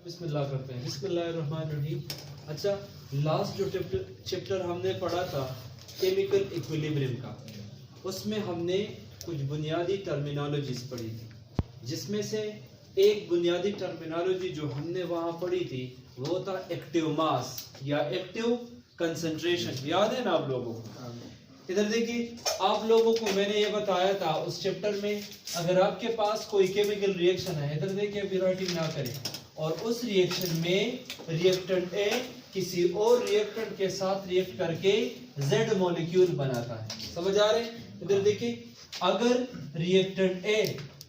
बिस्मिल्लाह करते हैं। बिस्मिल्लाहिर्रहमानिर्रहीम। अच्छा, लास्ट जो चैप्टर हमने पढ़ा था केमिकल इक्विलिब्रियम का, उसमें हमने कुछ बुनियादी टर्मिनोलॉजीज पढ़ी थी, जिसमें से एक बुनियादी टर्मिनोलॉजी जो हमने वहाँ पढ़ी थी वो था एक्टिव मास या एक्टिव कंसंट्रेशन। याद है ना आप लोगों को? इधर देखिए, आप लोगों को मैंने ये बताया था उस चैप्टर में, अगर आपके पास कोई केमिकल रिएक्शन है, इधर देखिए, अभी राइटिंग ना करें, और उस रिएक्शन में रिएक्टेंट ए किसी और रिएक्टेंट के साथ रिएक्ट करके Z मॉलिक्यूल बनाता है। समझ आ रहे हैं? इधर देखिए, अगर रिएक्टेंट ए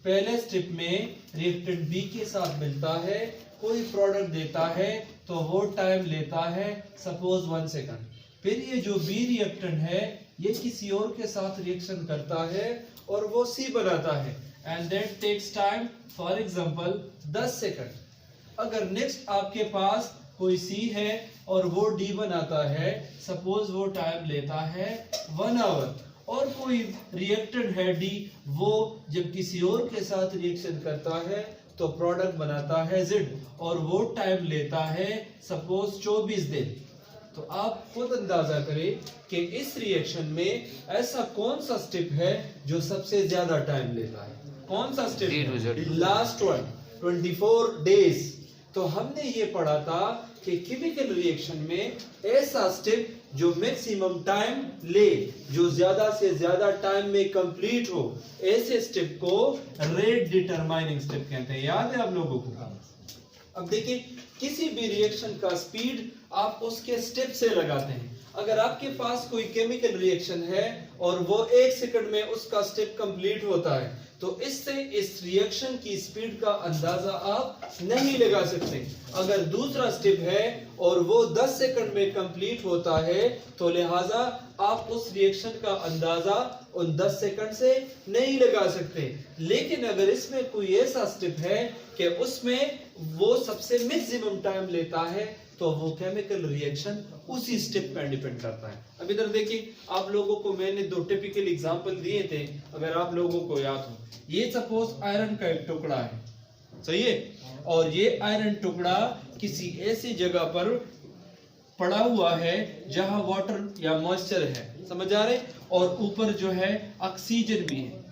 पहले स्टेप में रिएक्टेंट बी के साथ मिलता है, कोई प्रोडक्ट देता है, तो वो टाइम लेता है सपोज 1 सेकंड। फिर ये जो बी रिएक्टेंट है ये किसी और के साथ रिएक्शन करता है और वो सी बनाता है, and that takes time for example 10 सेकंड। अगर नेक्स्ट आपके पास कोई सी है और वो डी बनाता है, सपोज वो टाइम लेता है 1 आवर, और कोई रिएक्टेंट है डी, वो जब किसी और के साथ रिएक्शन करता है तो प्रोडक्ट बनाता है जेड, और वो टाइम लेता है सपोज 24 दिन। तो आप खुद अंदाजा करें कि इस रिएक्शन में ऐसा कौन सा स्टेप है जो सबसे ज्यादा टाइम लेता है? कौन सा स्टेप है? Last one, 24 days. तो हमने ये पढ़ा था कि केमिकल रिएक्शन में ऐसा स्टेप जो मैक्सिमम टाइम ले, जो ज्यादा से ज्यादा टाइम में कंप्लीट हो, ऐसे स्टेप को रेट डिटरमाइनिंग स्टेप कहते हैं। याद है आप लोगों को? अब देखिए, किसी भी रिएक्शन का स्पीड आप उसके स्टेप से लगाते हैं। अगर आपके पास कोई केमिकल रिएक्शन है और वो 1 सेकंड में उसका स्टेप कंप्लीट होता है, तो इससे इस रिएक्शन की स्पीड का अंदाजा आप नहीं लगा सकते। अगर दूसरा स्टेप है और वो 10 सेकंड में कंप्लीट होता है, तो लिहाजा आप उस रिएक्शन का अंदाजा उन 10 सेकंड से नहीं लगा सकते। लेकिन अगर इसमें कोई ऐसा स्टेप है कि उसमें वो सबसे मैक्सिमम टाइम लेता है, तो वो केमिकल रिएक्शन उसी स्टेप पर डिपेंड करता है। अब इधर देखिए, आप लोगों को मैंने 2 टिपिकल एग्जांपल दिए थे, अगर आप लोगों को याद हो। ये सपोज आयरन का एक टुकड़ा है, सही है, और ये आयरन टुकड़ा किसी ऐसी जगह पर पड़ा हुआ है जहां वाटर या मॉइस्चर है, समझ आ रहे, और ऊपर जो है ऑक्सीजन भी है।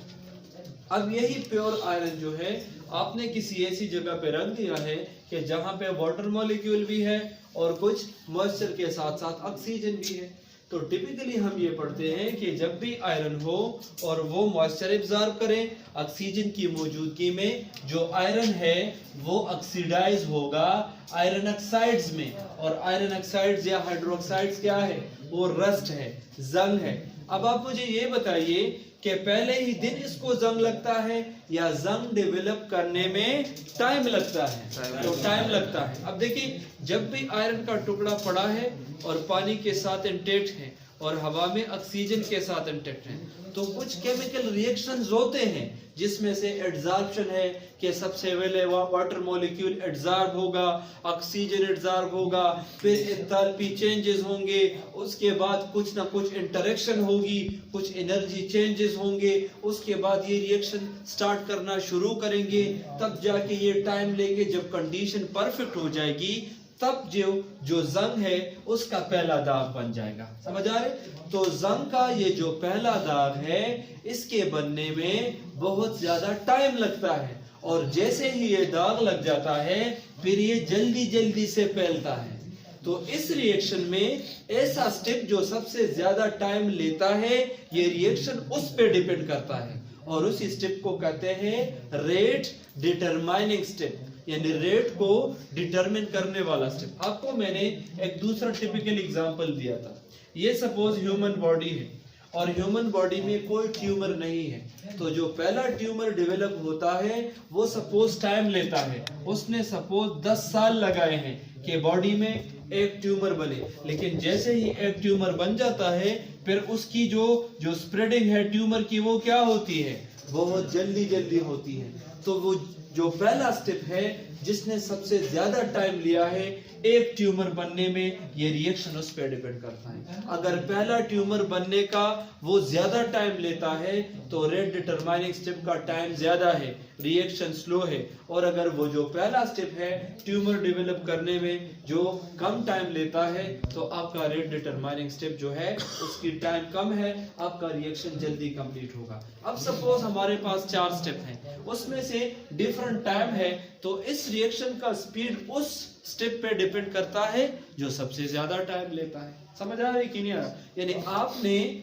अब यही प्योर आयरन जो है आपने किसी ऐसी जगह पे रख दिया है कि जहां पे वाटर मॉलिक्यूल भी है और कुछ मॉइस्चर के साथ साथ ऑक्सीजन भी है। तो टिपिकली हम ये पढ़ते हैं कि जब भी आयरन हो और वो मॉइस्चर एब्जॉर्ब करे, ऑक्सीजन की मौजूदगी में जो आयरन है वो ऑक्सीडाइज होगा आयरन ऑक्साइड्स में, और आयरन ऑक्साइड्स या हाइड्रोक्साइड्स क्या है? वो रस्ट है, जंग है। अब आप मुझे ये बताइए कि पहले ही दिन इसको जंग लगता है या जंग डेवलप करने में टाइम लगता है? तो टाइम लगता है। अब देखिए, जब भी आयरन का टुकड़ा पड़ा है और पानी के साथ इंटैक्ट है और हवा में ऑक्सीजन के साथ इंटैक्ट है, तो कुछ केमिकल रिएक्शंस होते हैं जिसमें से एड्सॉर्प्शन है कि सबसे पहले वाटर मॉलिक्यूल एड्सॉर्ब होगा, ऑक्सीजन एड्सॉर्ब होगा, फिर एंथैल्पी चेंजेस होंगे, उसके बाद कुछ ना कुछ इंटरेक्शन होगी, कुछ एनर्जी चेंजेस होंगे, उसके बाद ये रिएक्शन स्टार्ट करना शुरू करेंगे, तब जाके ये टाइम लेंगे, जब कंडीशन परफेक्ट हो जाएगी तब जो जंग है उसका पहला दाग बन जाएगा। समझ आ रहे? तो जंग का ये जो पहला दाग है, इसके बनने में बहुत ज्यादा टाइम लगता है, और जैसे ही ये दाग लग जाता है फिर ये जल्दी जल्दी से फैलता है। तो इस रिएक्शन में ऐसा स्टेप जो सबसे ज्यादा टाइम लेता है, ये रिएक्शन उस पे डिपेंड करता है, और उस स्टेप को कहते हैं रेट डिटरमाइनिंग स्टेप, यानी रेट को डिटरमिन करने वाला स्टेप। आपको मैंने एक दूसरा टिपिकल एग्जांपल दिया था। ये सपोज ह्यूमन बॉडी है और ह्यूमन बॉडी में कोई ट्यूमर नहीं है, तो जो पहला ट्यूमर डेवलप होता है वो सपोज टाइम लेता है। उसने सपोज 10 साल लगाए हैं कि बॉडी में एक ट्यूमर बने, लेकिन जैसे ही एक ट्यूमर बन जाता है फिर उसकी जो स्प्रेडिंग है ट्यूमर की, वो क्या होती है? बहुत जल्दी जल्दी होती है। तो वो जो पहला स्टेप है जिसने सबसे ज्यादा टाइम लिया है एक ट्यूमर बनने में, ये रिएक्शन उस पर डिपेंड करता है। अगर पहला ट्यूमर बनने का वो ज्यादा टाइम लेता है तो रेट डिटरमाइनिंग स्टेप का टाइम ज्यादा है, रिएक्शन स्लो है। और अगर वो जो पहला स्टेप है ट्यूमर डेवलप करने में जो कम टाइम लेता है तो आपका रेट डिटरमाइनिंग स्टेप जो है उसकी टाइम कम है, आपका रिएक्शन जल्दी कंप्लीट होगा। अब सपोज हमारे पास 4 स्टेप हैं, उसमें से डिफरेंट टाइम है, तो इस रिएक्शन का स्पीड उस स्टेप पे डिपेंड करता है जो सबसे ज्यादा टाइम लेता है। समझ आ रही कि नहीं आ रहा? यानी आपने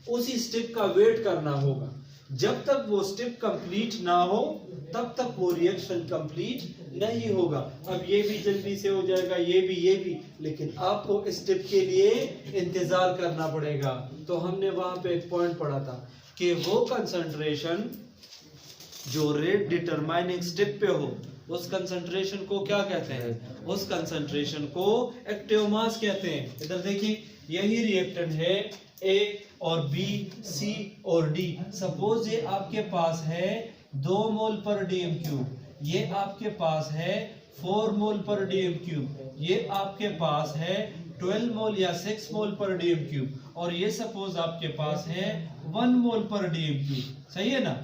उसी स्टेप का वेट करना होगा, जब तक वो स्टेप कंप्लीट ना हो तब तक वो रिएक्शन कंप्लीट नहीं होगा। अब ये भी जल्दी से हो जाएगा, ये भी, लेकिन आपको इस स्टेप के लिए इंतजार करना पड़ेगा। तो हमने वहां पे एक पॉइंट पढ़ा था कि वो कंसंट्रेशन जो रेट डिटरमाइनिंग स्टेप पे हो उस कंसंट्रेशन को क्या कहते हैं? उस कंसंट्रेशन को एक्टिव मास कहते हैं। इधर देखिए, यही रिएक्टेंट है ए और बी, सी और डी। सपोज ये आपके पास है 2 मोल पर डीएम क्यूब, ये आपके पास है 4 मोल पर डीएम क्यूब, ये आपके पास है 12 मोल या 6 मोल पर डीएम क्यूब, और ये सपोज आपके पास है 1 मोल पर डीएम क्यूब। सही है ना?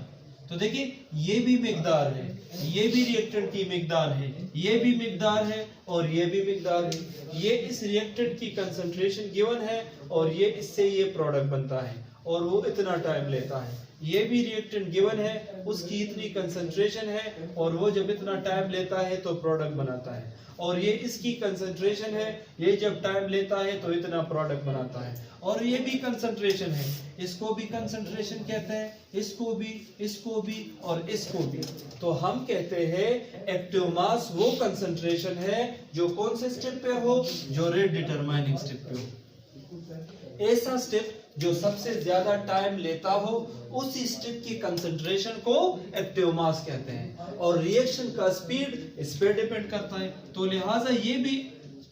तो देखिए, ये भी मिकदार है, ये भी रिएक्टेंट की मिकदार है, ये भी मिकदार है और ये भी मिकदार है। ये इस रिएक्टेंट की कंसंट्रेशन गिवन है और ये इससे ये प्रोडक्ट बनता है और वो इतना टाइम लेता है। ये भी रिएक्टेंट गिवन है, उसकी इतनी कंसंट्रेशन है और वो जब इतना टाइम लेता है तो प्रोडक्ट बनाता है। और ये इसकी कंसंट्रेशन है, ये जब टाइम लेता है तो इतना प्रोडक्ट बनाता है। और ये भी कंसंट्रेशन है, इसको भी कंसंट्रेशन कहते हैं, इसको भी और इसको भी। तो हम कहते हैं एक्टिव मास वो कंसंट्रेशन है जो कौन से स्टेप पे हो? जो रेट डिटरमाइनिंग स्टेप पे हो। ऐसा स्टेप जो सबसे ज्यादा टाइम लेता हो उसी स्टेप की कंसंट्रेशन को एक्टिव मास कहते हैं। और रिएक्शन का स्पीड इस पे डिपेंड करता है। तो लिहाजा ये भी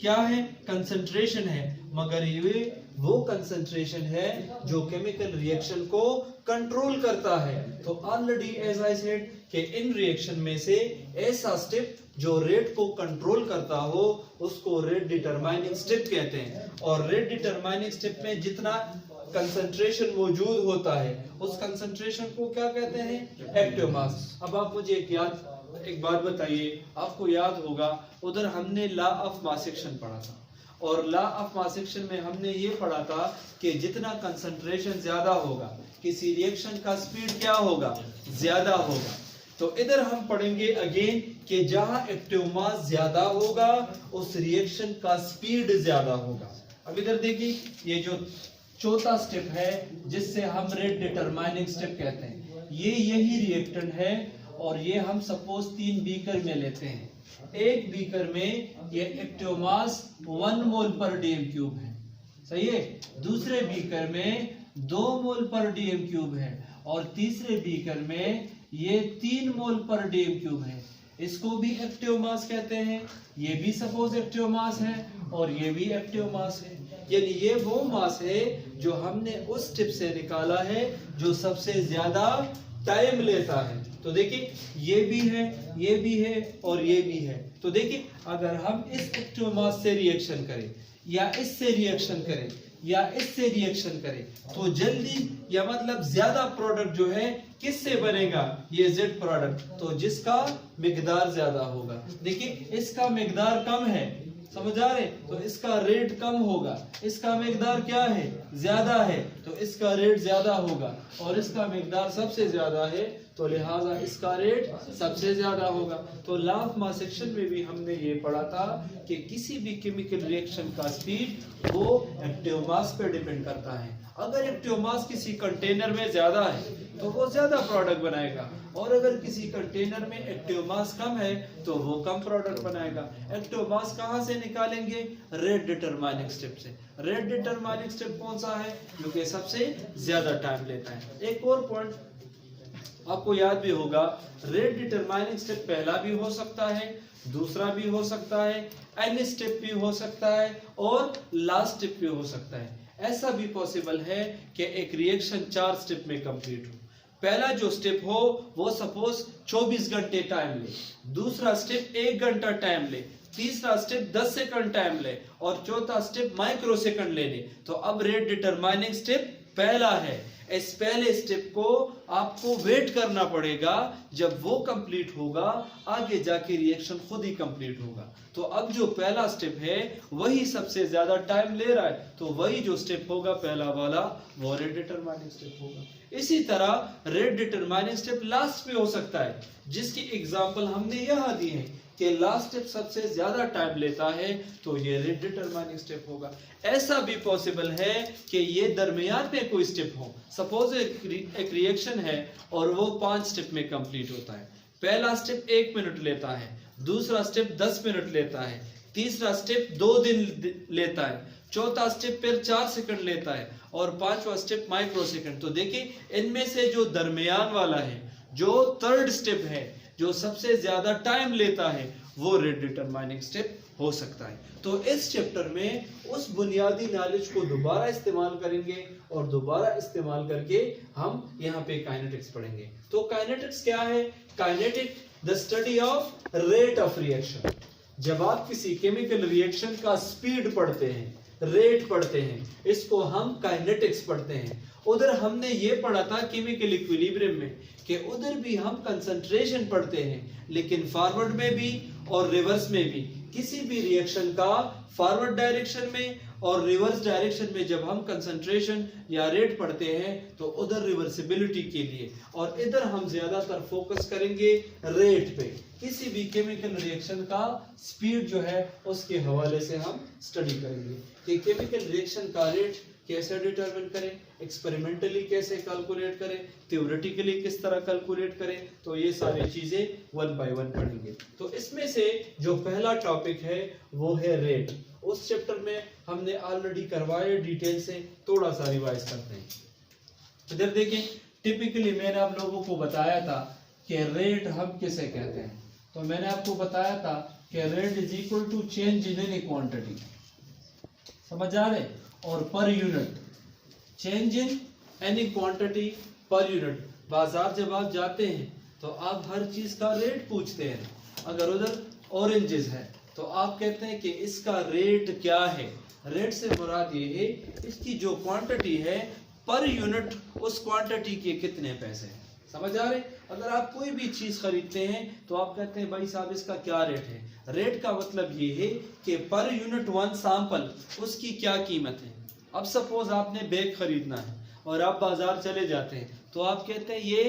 क्या है? कंसंट्रेशन है, मगर ये वो कंसंट्रेशन है जो केमिकल रिएक्शन को कंट्रोल करता है। तो ऑलरेडी एज आई सेड कि इन रिएक्शन में से ऐसा स्टेप जो रेट को कंट्रोल करता हो उसको रेट डिटरमाइनिंग स्टेप कहते हैं। और रेट डिटरमाइनिंग स्टेप में जितना कंसंट्रेशन मौजूद होता है उस कंसंट्रेशन को क्या कहते हैं? Active mass. अब आप मुझे एक बात बताइए, आपको याद होगा उधर हमने लॉ ऑफ मास एक्शन पढ़ा था, और लॉ ऑफ मास एक्शन में हमने ये पढ़ा था कि जितना कंसंट्रेशन ज्यादा होगा किसी रिएक्शन का स्पीड क्या होगा? ज्यादा होगा। तो इधर हम पढ़ेंगे अगेन कि जहां एक्टिव मास ज्यादा होगा उस रिएक्शन का स्पीड ज्यादा होगा। अब इधर देखिए, ये जो चौथा स्टेप है जिससे हम रेट डिटरमाइनिंग स्टेप कहते हैं, ये यही रिएक्टेंट है और ये हम सपोज 3 बीकर में लेते हैं। एक बीकर में ये एक्टिव मास 1 मोल पर डीएम क्यूब है, सही है। दूसरे बीकर में 2 मोल पर डीएम क्यूब है और तीसरे बीकर में ये 3 मोल पर डीएम क्यूब है। इसको भी एक्टिव मास कहते हैं, ये भी सपोज एक्टिव मास है और ये भी एक्टिव मास है। यानी ये वो मास है जो हमने उस स्टेप से निकाला है जो सबसे ज्यादा टाइम लेता है। तो देखिए, ये भी है, ये भी है और ये भी है। तो देखिए, अगर हम इस एक्टिव मास से रिएक्शन करें या इससे रिएक्शन करें या इससे रिएक्शन करें तो जल्दी या मतलब ज्यादा प्रोडक्ट जो है किससे बनेगा? ये जेड प्रोडक्ट, तो जिसका मिकदार ज्यादा होगा। देखिए, इसका मिकदार कम है, समझ आ रहे? तो इसका रेट कम होगा। इसका मिकदार क्या है? ज्यादा है, तो इसका रेट ज्यादा होगा। और इसका मिकदार सबसे ज्यादा है तो लिहाजा इसका रेट सबसे ज्यादा होगा। तो लॉ ऑफ मास एक्शन में भी हमने ये पढ़ा था कि किसी भी केमिकल रिएक्शन का स्पीड वो एक्टिव मास पे डिपेंड करता है। अगर एक्टिव मास किसी कंटेनर में ज्यादा है तो वो ज्यादा प्रोडक्ट बनाएगा, और अगर किसी कंटेनर में एक्टिव मास कम है तो वो कम प्रोडक्ट बनाएगा। एक्टिव मास कहाँ से निकालेंगे? रेट डिटरमाइनिंग स्टेप से। रेट डिटरमाइनिंग स्टेप कौन सा है? जो कि सबसे ज्यादा टाइम लेता है। एक और पॉइंट आपको याद भी होगा, रेट डिटरमाइनिंग स्टेप पहला भी हो सकता है, दूसरा भी हो सकता है, एन स्टेप भी हो सकता है और लास्ट स्टेप भी हो सकता है। ऐसा भी पॉसिबल है कि एक रिएक्शन 4 स्टेप में कंप्लीट हो। पहला जो स्टेप हो वो सपोज 24 घंटे टाइम ले, दूसरा स्टेप 1 घंटा टाइम ले, तीसरा स्टेप 10 सेकंड टाइम ले और चौथा स्टेप माइक्रो सेकंड ले ले। तो अब रेट डिटरमाइनिंग स्टेप पहला है। इस पहले स्टेप को आपको वेट करना पड़ेगा, जब वो कंप्लीट होगा आगे जाके रिएक्शन खुद ही कंप्लीट होगा। तो अब जो पहला स्टेप है वही सबसे ज्यादा टाइम ले रहा है, तो वही जो स्टेप होगा पहला वाला वो रेट डिटरमाइनिंग स्टेप होगा। इसी तरह रेट डिटरमाइनिंग स्टेप लास्ट पे हो सकता है, जिसकी एग्जांपल हमने यहाँ दी है कि लास्ट स्टेप सबसे ज्यादा टाइम लेता है, तो ये रेट डिटरमाइनिंग स्टेप होगा। ऐसा भी पॉसिबल है कि ये दरमियान में कोई स्टेप हो, सपोज एक रिएक्शन है और वो 5 स्टेप में कंप्लीट होता है। पहला स्टेप 1 मिनट लेता है, दूसरा स्टेप 10 मिनट लेता है, तीसरा स्टेप 2 दिन लेता है, चौथा स्टेप फिर 4 सेकंड लेता है और पांचवा स्टेप माइक्रो सेकंड। तो देखिए इनमें से जो दरमियान वाला है, जो थर्ड स्टेप है, जो सबसे ज्यादा टाइम लेता है, वो रेट डिटरमाइनिंग स्टेप हो सकता है। तो इस चैप्टर में उस बुनियादी नॉलेज को दोबारा इस्तेमाल करेंगे और दोबारा इस्तेमाल करके हम यहाँ पे काइनेटिक्स पढ़ेंगे। तो काइनेटिक्स क्या है? Kinetic the study of rate of reaction. जब आप किसी केमिकल रिएक्शन का स्पीड पढ़ते हैं, रेट पढ़ते हैं, इसको हम काइनेटिक्स पढ़ते हैं। उधर हमने ये पढ़ा था केमिकल इक्विलिब्रियम में कि उधर भी हम कंसंट्रेशन पढ़ते हैं, लेकिन फॉरवर्ड में भी और रिवर्स में भी। किसी भी रिएक्शन का फॉरवर्ड डायरेक्शन में और रिवर्स डायरेक्शन में जब हम कंसंट्रेशन या रेट पढ़ते हैं तो उधर रिवर्सिबिलिटी के लिए, और इधर हम ज्यादातर फोकस करेंगे रेट पे। किसी भी केमिकल रिएक्शन का स्पीड जो है उसके हवाले से हम स्टडी करेंगे कि केमिकल रिएक्शन का रेट कैसे डिटरमिन करें, एक्सपेरिमेंटली कैसे कैलकुलेट करें, थ्योरेटिकली किस तरह कैलकुलेट करें। तो ये सारी चीजें 1 बाय 1 पढ़ेंगे। तो इसमें से जो पहला टॉपिक है वो है रेट। उस चैप्टर में हमने ऑलरेडी करवाया डिटेल से, थोड़ा सा रिवाइज करते हैं। इधर देखिए, टिपिकली मैंने आप लोगों को बताया था कि रेट हम किसे कहते हैं। तो मैंने आपको बताया था कि rate is equal to change in any quantity, समझ आ रहे, और per unit, change in any quantity per unit. बाजार जब आप जाते हैं तो आप हर चीज का रेट पूछते हैं। अगर उधर ऑरेंजेस है तो आप कहते हैं कि इसका रेट क्या है। रेट से मुराद ये है इसकी जो क्वांटिटी है पर यूनिट, उस क्वांटिटी के कितने पैसे हैं, समझ आ रहे। अगर आप कोई भी चीज खरीदते हैं तो आप कहते हैं भाई साहब इसका क्या रेट है। रेट का मतलब ये है कि पर यूनिट 1 सैंपल उसकी क्या कीमत है। अब सपोज आपने बैग खरीदना है और आप बाजार चले जाते हैं तो आप कहते हैं ये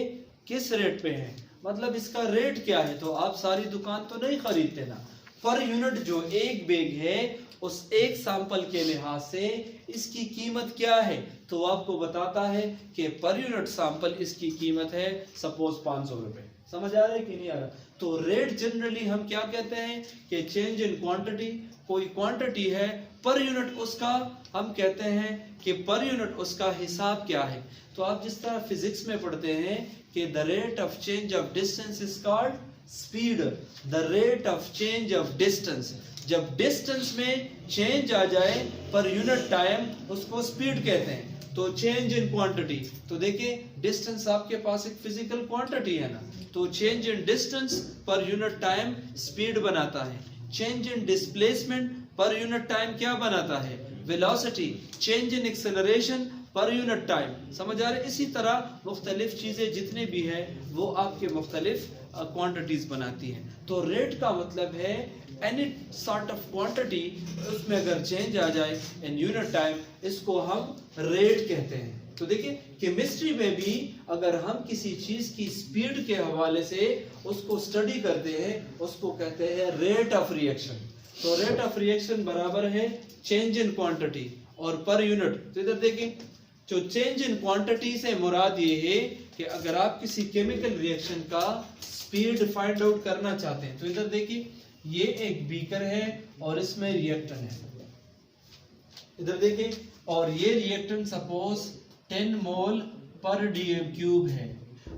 किस रेट पे है, मतलब इसका रेट क्या है। तो आप सारी दुकान तो नहीं खरीदते ना, पर यूनिट जो एक बैग है उस एक सैंपल के लिहाज से इसकी कीमत क्या है, तो आपको बताता है कि पर यूनिट सैंपल इसकी कीमत है सपोज 500 रुपए। समझ आ रहा है कि नहीं आ रहा। तो रेट जनरली हम क्या कहते हैं कि चेंज इन क्वांटिटी। कोई क्वांटिटी है पर यूनिट उसका हम कहते हैं कि पर यूनिट उसका हिसाब क्या है। तो आप जिस तरह फिजिक्स में पढ़ते हैं कि the rate of change of distance is called speed, the rate of change of distance. जब डिस्टेंस में चेंज आ जाए पर यूनिट टाइम, उसको स्पीड कहते हैं। तो चेंज इन क्वांटिटी, तो देखिए डिस्टेंस आपके पास एक फिजिकल क्वांटिटी है ना, तो चेंज इन distance per unit time speed बनाता है। Change in displacement per unit time क्या बनाता है, velocity. Change in acceleration per unit time, समझ आ रहे। इसी तरह मुख्तलिफ चीजें जितने भी है वो आपके मुख्तलिफ क्वांटिटीज बनाती हैं। तो रेट का मतलब है एनी सॉर्ट ऑफ क्वांटिटी, उसमें अगर चेंज आ जाए इन यूनिट टाइम, इसको हम रेट कहते हैं। तो देखिए केमिस्ट्री में भी अगर हम किसी चीज की स्पीड के हवाले से उसको स्टडी करते हैं, उसको कहते हैं रेट ऑफ रिएक्शन। तो रेट ऑफ रिएक्शन बराबर है चेंज इन क्वांटिटी और पर यूनिट। तो इधर देखिए, जो चेंज इन क्वांटिटी से मुराद ये है कि अगर आप किसी केमिकल रिएक्शन का स्पीड फाइंड आउट करना चाहते हैं, तो इधर देखिए ये एक बीकर है और इसमें रिएक्टेंट है, इधर देखिए, और ये रिएक्टेंट सपोज 10 मोल पर डीएम क्यूब है।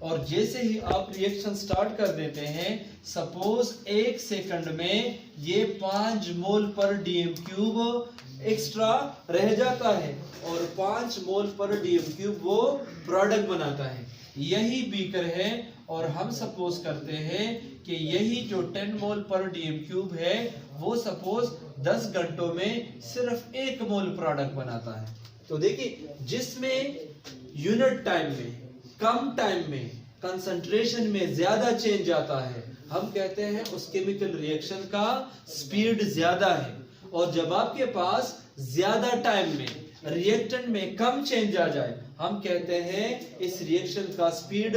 और जैसे ही आप रिएक्शन स्टार्ट कर देते हैं, सपोज 1 सेकंड में ये 5 मोल पर डीएम क्यूब एक्स्ट्रा रह जाता है और 5 मोल पर डीएम क्यूब वो प्रोडक्ट बनाता है। यही बीकर है और हम सपोज करते हैं कि यही जो 10 मोल पर डीएम क्यूब है वो सपोज 10 घंटों में सिर्फ 1 मोल प्रोडक्ट बनाता है। तो देखिए जिसमें यूनिट टाइम में, कम टाइम में, कंसंट्रेशन में ज्यादा चेंज आता है, हम कहते हैं उस केमिकल रिएक्शन का स्पीड ज्यादा है। और जब आपके पास ज्यादा टाइम में रिएक्टेंट में कम चेंज आ जाए, हम कहते हैं इस रिएक्शन का स्पीड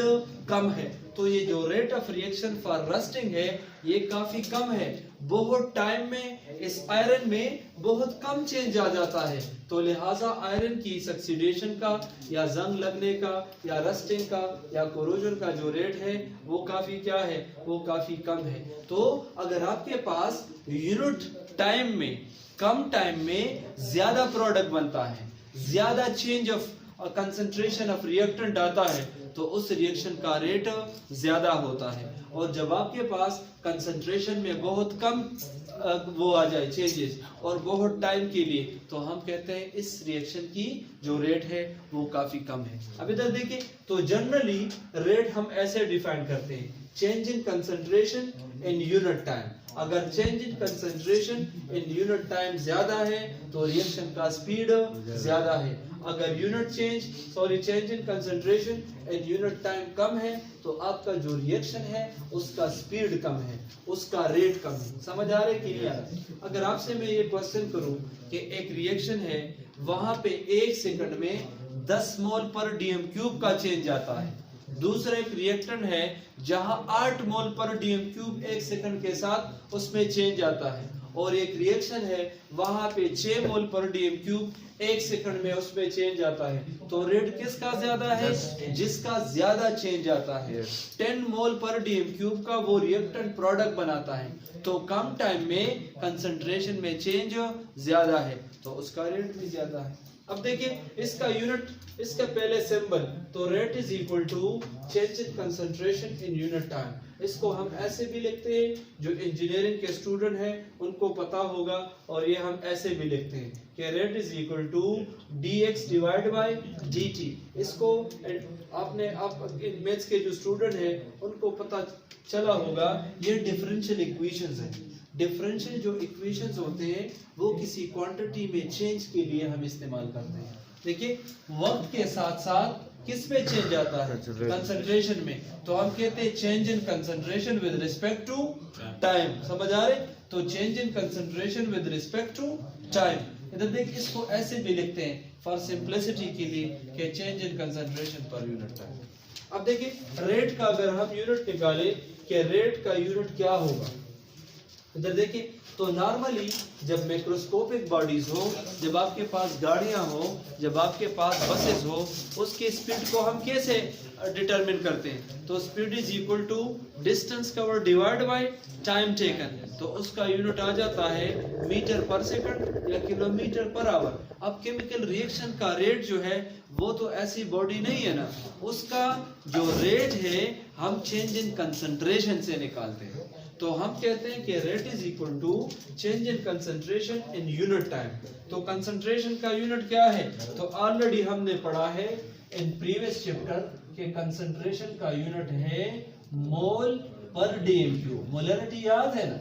कम है। तो ये जो rate of reaction for rusting है ये काफी कम है। बहुत टाइम में इस आयरन में बहुत कम चेंज आ जाता है, तो लिहाजा आयरन की सक्सीडेशन का या जंग लगने का या रस्टिंग का या कोरोजन का जो रेट है वो काफी क्या है, वो काफी कम है। तो अगर आपके पास यूनिट टाइम में, कम टाइम में ज्यादा प्रोडक्ट बनता है, ज्यादा change of concentration of reactant आता है, तो उस रिएक्शन का रेट ज्यादा होता है। और जब आपके पास कंसंट्रेशन में बहुत कम वो आ जाए चेंजेस और बहुत टाइम के लिए, तो हम कहते हैं इस रिएक्शन की जो रेट है वो काफी कम है। अब इधर देखिए, तो जनरली रेट हम ऐसे डिफाइन करते हैं, change in concentration in unit time. अगर change in concentration in unit time ज्यादा है तो रिएक्शन का स्पीड ज्यादा है। अगर change in concentration in unit time कम है तो आपका जो रिएक्शन है उसका स्पीड कम है, उसका रेट कम है। समझ आ रहे कि नहीं आ रहा? अगर आपसे मैं ये क्वेश्चन करूं कि एक रिएक्शन है, वहां पे 1 सेकंड में 10 मोल पर डीएम क्यूब का चेंज आता है। दूसरा एक रिएक्टेंट है जहां 8 मोल पर डीएम क्यूब 1 सेकंड के साथ उसमें चेंज आता है। और एक रिएक्शन है वहां पे 6 मोल पर डीएम क्यूब 1 सेकंड में उसमें चेंज आता है। तो रेट किसका ज्यादा है? जिसका ज्यादा चेंज आता है। 10 मोल पर डीएम क्यूब का वो रिएक्टेंट प्रोडक्ट बनाता है, तो कम टाइम में कंसंट्रेशन में चेंज ज्यादा है, तो उसका रेट भी ज्यादा है। अब देखिए इसका यूनिट, इसका पहले सिंबल, तो rate is equal to change in concentration in unit time. इसको हम ऐसे भी लिखते हैं, जो इंजीनियरिंग के स्टूडेंट हैं उनको पता होगा, और ये हम ऐसे भी लिखते हैं कि rate is equal to dx divide by dt। इसको आपने, आप मैथ्स के जो स्टूडेंट हैं उनको पता चला होगा, ये डिफरेंशियल इक्वेशंस है। डिफरेंशियल जो इक्वेशंस होते हैं वो किसी क्वांटिटी में चेंज के लिए हम इस्तेमाल करते हैं। देखिए वक्त के साथ साथ किस में चेंज आता है? कंसंट्रेशन में। तो हम कहते हैं change in concentration with respect to time. समझ आ रहे? तो change in concentration with respect to time. इधर देख, इसको ऐसे भी लिखते हैं फॉर सिंपलिसिटी के लिए कि change in concentration per unit time. अब देखिए रेट का अगर हम यूनिट निकाले कि रेट का यूनिट क्या होगा, इधर देखिए, तो नॉर्मली जब माइक्रोस्कोपिक बॉडीज हो, जब आपके पास गाड़ियां हो, जब आपके पास बसेस हो, उसकी स्पीड को हम कैसे डिटरमिन करते हैं? तो speed is equal to distance cover divide by time taken. तो उसका यूनिट आ जाता है मीटर पर सेकंड या किलोमीटर पर आवर। अब केमिकल रिएक्शन का रेट जो है वो तो ऐसी बॉडी नहीं है ना, उसका जो रेट है हम चेंज इन कंसंट्रेशन से निकालते हैं। तो हम कहते हैं कि rate is equal to change in concentration in unit time. तो कंसंट्रेशन का यूनिट क्या है? तो ऑलरेडी हमने पढ़ा है इन प्रीवियस चैप्टर के कंसंट्रेशन का यूनिट है mole per dm cube. Molarity याद है ना?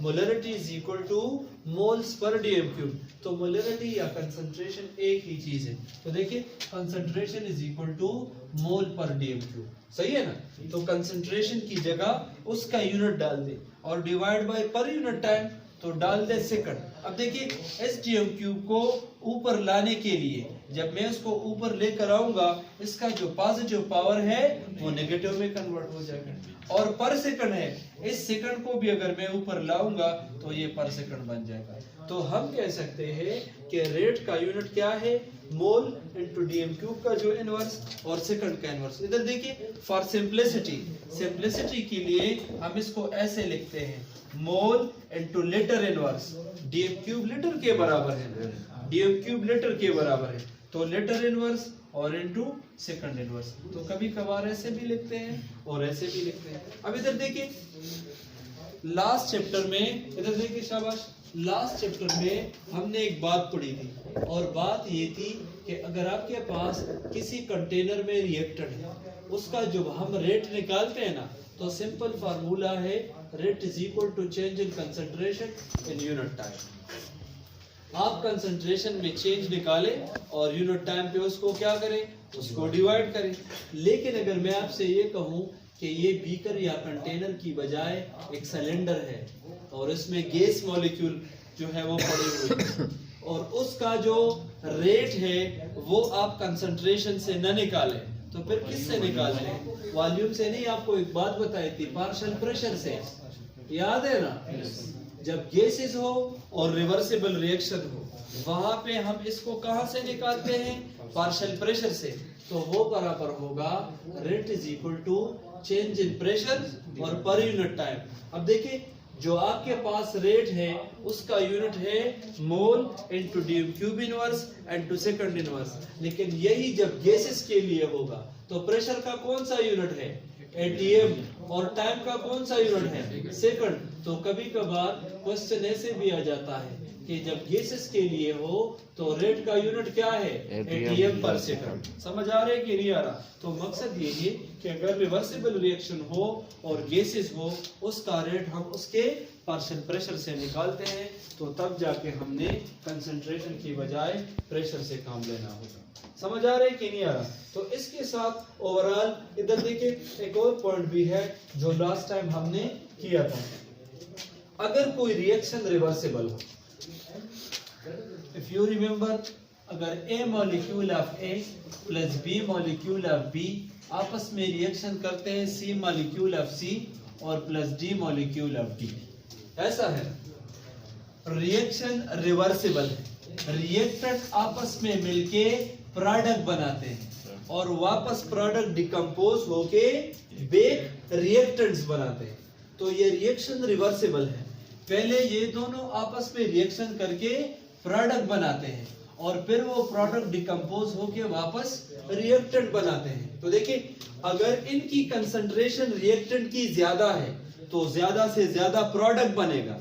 Molarity is equal to moles per dm cube. तो मोलरिटी या कंसंट्रेशन एक ही चीज है। तो देखिए concentration is equal to mole per dm cube, सही है ना? तो कंसंट्रेशन की जगह उसका यूनिट डाल दे और divide by per unit time तो डाल दे सेकंड। अब देखिए इस डीएम क्यूब को ऊपर लाने के लिए जब मैं उसको ऊपर लेकर आऊंगा, इसका जो पॉजिटिव पावर है वो नेगेटिव में कन्वर्ट हो जाएगा। और पर सेकंड है, इस सेकंड को भी अगर मैं ऊपर लाऊंगा तो ये पर सेकंड बन जाएगा। तो हम कह सकते हैं कि रेट का यूनिट क्या है? मोल इनटू डीएम क्यूब का जो इनवर्स और सेकंड का इनवर्स। इधर देखिए फॉर सिंपलिसिटी के लिए हम इसको ऐसे लिखते हैं, mole into litre inverse. DM cube litre के बराबर है, डीएम क्यूब लीटर के बराबर है, तो लीटर इनवर्स और इनटू सेकंड इनवर्स। तो कभी कभार ऐसे भी लिखते हैं और ऐसे भी लिखते हैं। अब इधर देखिए लास्ट चैप्टर में, इधर देखिए शाबाश, लास्ट चैप्टर में हमने एक बात पढ़ी थी और बात ये थी कि अगर आपके पास किसी कंटेनर में रिएक्टेंट है, उसका जब हम रेट निकालते हैं ना, तो सिंपल फार्मूला है rate is equal to change in concentration in unit time. आप कंसंट्रेशन में चेंज निकालें और यूनिट टाइम पे उसको क्या करें, उसको डिवाइड करें। लेकिन अगर मैं आपसे ये कहूँ कि ये बीकर या कंटेनर की बजाय एक सिलेंडर है और इसमें गैस मॉलिक्यूल जो है वो पड़े हुए हैं और उसका जो रेट है वो आप कंसंट्रेशन से न निकालें, तो फिर किससे निकालते हैं? वॉल्यूम से नहीं। आपको एक बात बताई थी, पार्शियल प्रेशर से, याद है ना? जब गैसेस हो और रिवर्सिबल रिएक्शन हो, वहां पे हम इसको कहां से निकालते हैं? पार्शियल प्रेशर से। तो वो बराबर होगा rate is equal to change in pressure और पर यूनिट टाइम। अब देखिए, जो आपके पास रेट है उसका यूनिट है mole into D cube inverse and to second inverse. लेकिन यही जब गैसेस के लिए होगा तो प्रेशर का कौन सा यूनिट है? एटीएम। और टाइम का कौन सा यूनिट है? सेकंड। तो कभी कभार क्वेश्चन ऐसे भी आ जाता है कि जब गैसेस के लिए हो तो रेट का यूनिट क्या है? एटीएम पर सेकंड। समझ आ रहा है कि नहीं आ रहा? तो मकसद ये है कि अगर रिवर्सिबल रिएक्शन हो और गैसेस हो, उसका रेट हम उसके पार्शियल प्रेशर से निकालते हैं, तो तब जाके हमने कंसंट्रेशन की बजाय प्रेशर से काम लेना होगा। समझ आ रहा है कि नहीं आ रहा? तो इसके साथ ओवरऑल इधर देखिए एक और पॉइंट भी है जो लास्ट टाइम हमने किया था। अगर कोई रिएक्शन रिवर्सिबल हो, इफ यू रिमेंबर, अगर A molecule of A plus B molecule of B आपस में रिएक्शन करते हैं C मॉलिक्यूल ऑफ C और plus D molecule of D, ऐसा है, रिएक्शन रिवर्सिबल है। रिएक्टेंट आपस में मिलके प्रोडक्ट बनाते हैं और वापस प्रोडक्ट डिकम्पोज होके बेक रिएक्टेंट्स बनाते हैं, तो ये रिएक्शन रिवर्सिबल है। पहले ये दोनों आपस में रिएक्शन करके प्रोडक्ट बनाते हैं और फिर वो प्रोडक्ट डिकम्पोज होके वापस रिएक्टेंट बनाते हैं। तो देखिए, अगर इनकी कंसंट्रेशन रिएक्टेंट की ज्यादा है तो ज्यादा से ज्यादा प्रोडक्ट बनेगा,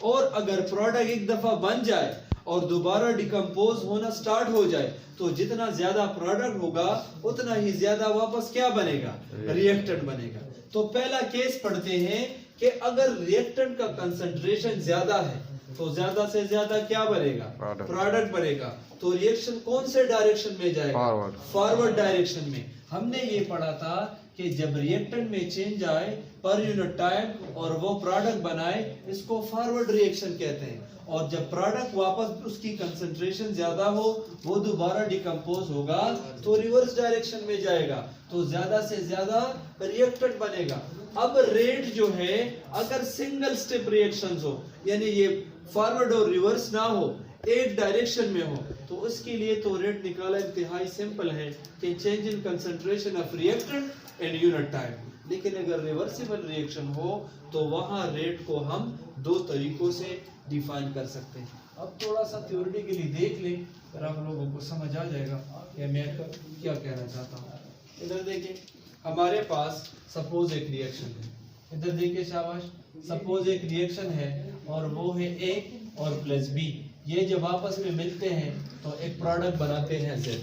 और अगर प्रोडक्ट एक दफा बन जाए और दोबारा डिकम्पोज होना स्टार्ट हो जाए तो जितना ज्यादा प्रोडक्ट होगा उतना ही ज्यादा वापस क्या बनेगा? रिएक्टेंट बनेगा। तो पहला केस पढ़ते हैं कि अगर रिएक्टेंट का कंसंट्रेशन ज्यादा है तो ज्यादा से ज्यादा क्या बनेगा? प्रोडक्ट बनेगा। तो रिएक्शन कौन से डायरेक्शन में जाएगा? फॉरवर्ड डायरेक्शन में। हमने ये पढ़ा था कि जब रिएक्टेंट में चेंज आए पर यूनिट टाइम और वो प्रोडक्ट बनाए, इसको फॉरवर्ड रिएक्शन कहते हैं। और जब प्रोडक्ट वापस उसकी कंसंट्रेशन ज्यादा हो, वो दोबारा डिकम्पोज होगा तो रिवर्स डायरेक्शन में जाएगा, तो ज्यादा से ज्यादा रिएक्टेंट बनेगा। अब रेट जो है, अगर सिंगल स्टेप रिएक्शंस हो, यानी ये फॉरवर्ड और रिवर्स ना हो, एक डायरेक्शन में हो, तो उसके लिए तो रेट निकाला इंतहाई सिंपल है कि change in concentration of reactant and unit time. लेकिन अगर रिवर्सिबल रिएक्शन हो तो वहां रेट को हम दो तरीकों से डिफाइन कर सकते हैं। अब थोड़ा सा थ्योरेटिकली देख लें, फिर आप लोगों को समझ आ जाएगा कि मैं क्या कहना चाहता हूँ। इधर देखिए, हमारे पास सपोज एक रिएक्शन है, इधर देखिए शाबाश, सपोज एक रिएक्शन है और वो है A और प्लस B। ये जब आपस में मिलते हैं तो एक प्रोडक्ट बनाते हैं Z,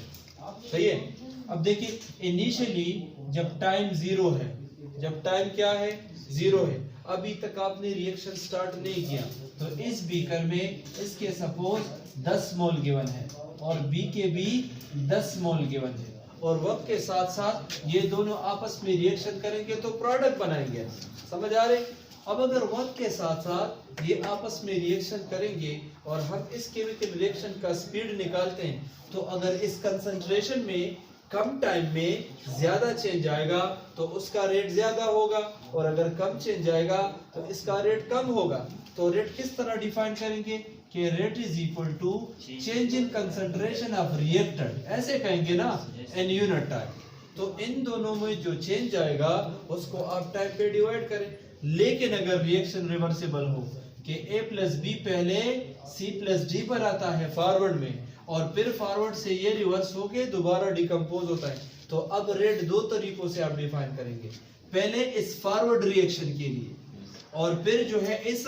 सही है। अब देखिए, इनिशियली जब टाइम जीरो है, जब टाइम क्या है? जीरो है, अभी तक आपने रिएक्शन स्टार्ट नहीं किया, तो इस बीकर में इसके सपोज 10 मोल गिवन है और B के भी 10 मोल गिवन है, और वक्त के साथ साथ ये दोनों आपस में रिएक्शन करेंगे तो प्रोडक्ट बनाएंगे। समझ आ रहे? अब अगर वक्त के साथ साथ ये आपस में रिएक्शन करेंगे और हम इस केमिकल रिएक्शन का स्पीड निकालते हैं, तो अगर इस कंसंट्रेशन में कम टाइम में ज्यादा चेंज आएगा तो उसका रेट ज्यादा होगा, और अगर कम चेंज आएगा तो इसका रेट कम होगा। तो रेट किस तरह डिफाइन करेंगे कि rate is equal to change in concentration of reactant, ऐसे कहेंगे ना, इन यूनिट टाइम। तो इन दोनों में जो चेंज आएगा उसको आप टाइम पे डिवाइड करें। लेकिन अगर रिएक्शन रिवर्सिबल हो कि A प्लस B पहले C प्लस D पर आता है फॉरवर्ड में, और फिर फॉरवर्ड से ये रिवर्स होके दोबारा डिकम्पोज होता है, तो अब रेट दो तरीकों से आप डिफाइन करेंगे। पहले इस फॉरवर्ड रिएक्शन के लिए और फिर जो है इस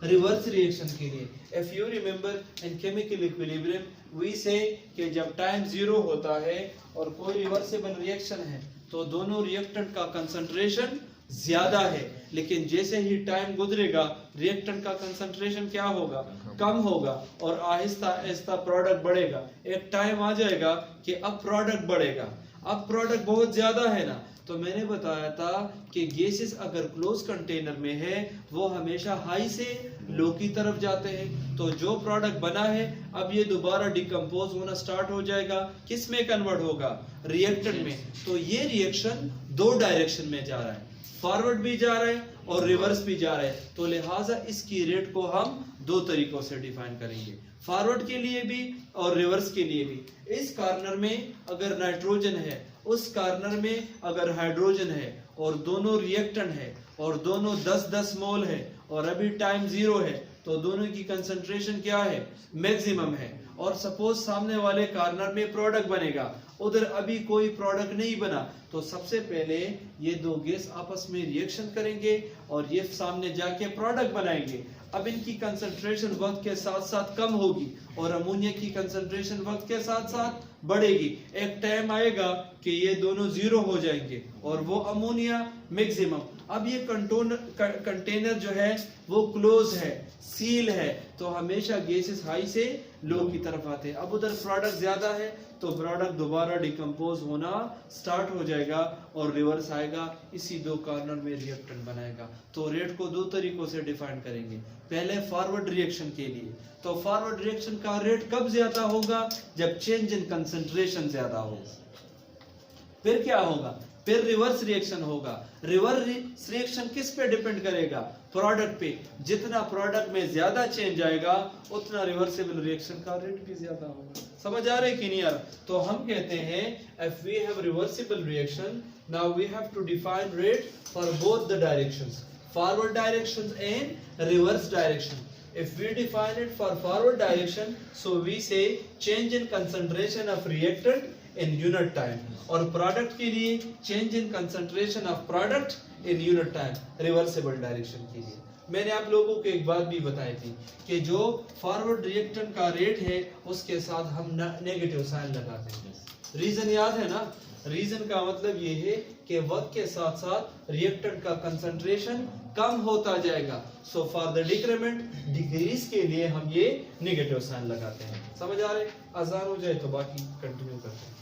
रिवर्स रिएक्शन के लिए। If you remember in chemical equilibrium we say कि जब टाइम जीरो होता है और कोई रिवर्सिबल रिएक्शन है तो दोनों रिएक्टेंट का कंसंट्रेशन ज्यादा है, लेकिन जैसे ही टाइम गुजरेगा रिएक्टेंट का कंसंट्रेशन क्या होगा, कम होगा और आहिस्ता आहिस्ता प्रोडक्ट बढ़ेगा। एक टाइम आ जाएगा कि अब प्रोडक्ट बढ़ेगा, अब प्रोडक्ट बहुत ज्यादा है ना। तो मैंने बताया था कि गैसेस अगर क्लोज कंटेनर में है वो हमेशा हाई से लो की तरफ जाते हैं। तो जो प्रोडक्ट बना है अब ये दोबारा डिकम्पोज होना स्टार्ट हो जाएगा, किस में कन्वर्ट होगा, रिएक्टेंट में। तो ये रिएक्शन दो डायरेक्शन में जा रहा है, फॉरवर्ड भी जा रहा है और रिवर्स भी जा रहा है। तो लिहाजा इसकी रेट को हम दो तरीकों से डिफाइन करेंगे, फॉरवर्ड के लिए भी और रिवर्स के लिए भी। इस कॉर्नर में अगर नाइट्रोजन है, उस कॉर्नर में अगर हाइड्रोजन है और दोनों रिएक्टेंट है और दोनों 10-10 मोल है और अभी टाइम 0 है, तो दोनों की कंसंट्रेशन क्या है, मैक्सिमम है। और सपोज सामने वाले कॉर्नर में प्रोडक्ट बनेगा, उधर अभी कोई प्रोडक्ट नहीं बना, तो सबसे पहले ये दो गैस आपस में रिएक्शन करेंगे और ये सामने जाके प्रोडक्ट बनाएंगे। अब इनकी कंसंट्रेशन वक्त के साथ साथ कम होगी और अमोनिया की कंसंट्रेशन वक्त के साथ साथ बढ़ेगी। एक टाइम आएगा कि ये दोनों 0 हो जाएंगे और वो अमोनिया मैक्सिमम। अब ये कंटेनर जो है वो क्लोज है, सील है, तो हमेशा गैसेस हाई से लो की तरफ आते हैं। अब उधर प्रोडक्ट ज्यादा है तो प्रोडक्ट दोबारा डिकम्पोज होना स्टार्ट हो जाएगा और रिवर्स आएगा, इसी दो कॉर्नर में रिएक्टेंट बनाएगा। तो रेट को दो तरीकों से डिफाइन करेंगे। पहले फॉरवर्ड रिएक्शन के लिए, तो फॉरवर्ड रिएक्शन का रेट कब ज्यादा होगा, जब चेंज इन कंसंट्रेशन ज्यादा होगा। फिर क्या होगा, फिर रिवर्स रिएक्शन होगा। रिवर्स रिएक्शन किस पे डिपेंड करेगा, प्रोडक्ट पे। जितना प्रोडक्ट में ज्यादा चेंज आएगा उतना रिवर्सिबल रिएक्शन का रेट भी ज्यादा होगा। समझ आ रहा है कि नहीं आ रहा? तो हम कहते हैं if we have reversible reaction, now we have to define rate for both the directions, forward direction and reverse direction. If we define it for forward direction, so we say change in concentration of reactant in unit time, और product के लिए change in concentration of product in unit time, reversible direction के लिए। मैंने आप लोगों को एक बात भी बताई थी कि जो फॉरवर्ड रिएक्टेंट का रेट है उसके साथ हम नेगेटिव साइन लगाते हैं। रीजन याद है ना, रीजन का मतलब ये है कि वक्त के साथ साथ रिएक्टेंट का कंसंट्रेशन कम होता जाएगा। So for the decrement, decrease के लिए हम ये नेगेटिव साइन लगाते हैं। समझ आ रहे? आसान हो जाए तो बाकी कंटिन्यू करते हैं।